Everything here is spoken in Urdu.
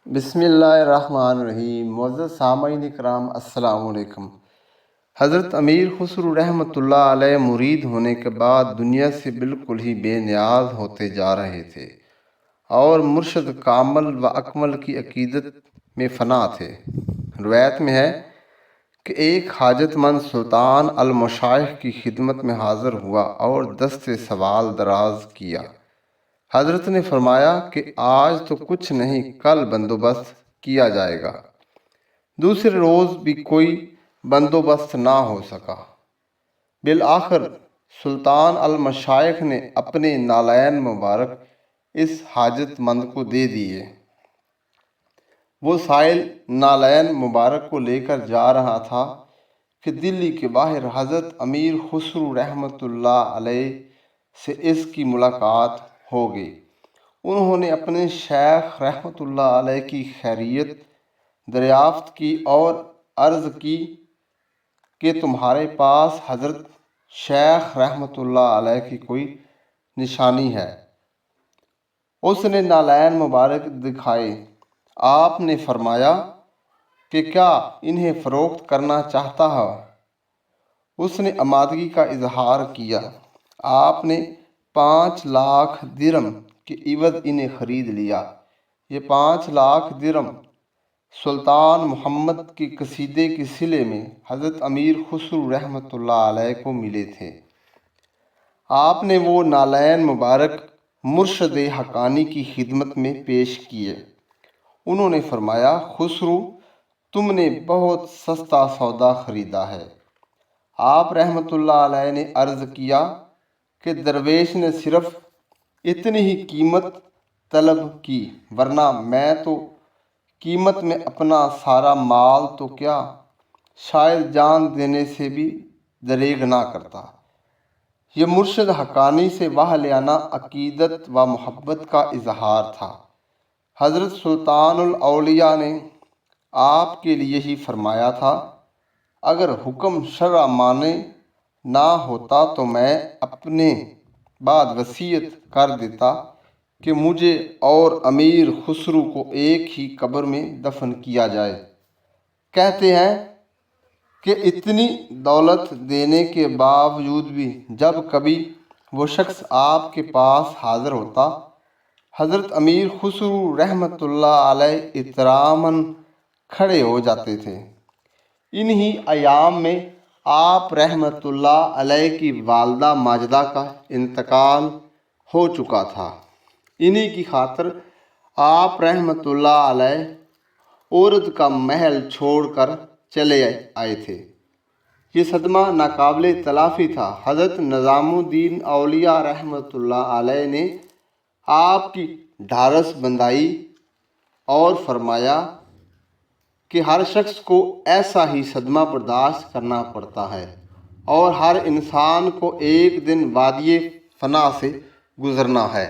بسم اللہ الرحمن الرحیم۔ معزز سامعین اکرام، السلام علیکم۔ حضرت امیر خسرو رحمۃ اللہ علیہ مرید ہونے کے بعد دنیا سے بالکل ہی بے نیاز ہوتے جا رہے تھے اور مرشد کامل و اکمل کی عقیدت میں فنا تھے۔ روایت میں ہے کہ ایک حاجت مند سلطان المشائخ کی خدمت میں حاضر ہوا اور دست سوال دراز کیا۔ حضرت نے فرمایا کہ آج تو کچھ نہیں، کل بندوبست کیا جائے گا۔ دوسرے روز بھی کوئی بندوبست نہ ہو سکا۔ بالآخر سلطان المشائخ نے اپنے نالین مبارک اس حاجت مند کو دے دیے۔ وہ سائل نالین مبارک کو لے کر جا رہا تھا کہ دلی کے باہر حضرت امیر خسرو رحمۃ اللہ علیہ سے اس کی ملاقات ہو گئی۔ انہوں نے اپنے شیخ رحمۃ اللہ علیہ کی خیریت دریافت کی اور عرض کی کہ تمہارے پاس حضرت شیخ رحمۃ اللہ علیہ کی کوئی نشانی ہے؟ اس نے نالین مبارک دکھائے۔ آپ نے فرمایا کہ کیا انہیں فروخت کرنا چاہتا ہے؟ اس نے آمادگی کا اظہار کیا۔ آپ نے 5 لاکھ درم کے عوض انہیں خرید لیا۔ یہ 5 لاکھ درم سلطان محمد کے قصیدے کے صلے میں حضرت امیر خسرو رحمۃ اللہ علیہ کو ملے تھے۔ آپ نے وہ نالین مبارک مرشد حقانی کی خدمت میں پیش کیے۔ انہوں نے فرمایا، خسرو، تم نے بہت سستا سودا خریدا ہے۔ آپ رحمۃ اللہ علیہ نے عرض کیا کہ درویش نے صرف اتنی ہی قیمت طلب کی، ورنہ میں تو قیمت میں اپنا سارا مال تو کیا، شاید جان دینے سے بھی دریغ نہ کرتا۔ یہ مرشد حقانی سے واہیانہ عقیدت و محبت کا اظہار تھا۔ حضرت سلطان الاولیاء نے آپ کے لیے ہی فرمایا تھا، اگر حکم شرع مانے نہ ہوتا تو میں اپنے بعد وصیت کر دیتا کہ مجھے اور امیر خسرو کو ایک ہی قبر میں دفن کیا جائے۔ کہتے ہیں کہ اتنی دولت دینے کے باوجود بھی جب کبھی وہ شخص آپ کے پاس حاضر ہوتا، حضرت امیر خسرو رحمۃ اللہ علیہ احتراماً کھڑے ہو جاتے تھے۔ انہی ایام میں آپ رحمۃ اللہ علیہ کی والدہ ماجدہ کا انتقال ہو چکا تھا۔ انہی کی خاطر آپ رحمۃ اللہ علیہ عورت کا محل چھوڑ کر چلے آئے تھے۔ یہ صدمہ ناقابل تلافی تھا۔ حضرت نظام الدین اولیاء رحمۃ اللہ علیہ نے آپ کی ڈھارس بندھائی اور فرمایا کہ ہر شخص کو ایسا ہی صدمہ برداشت کرنا پڑتا ہے اور ہر انسان کو ایک دن وادی فنا سے گزرنا ہے۔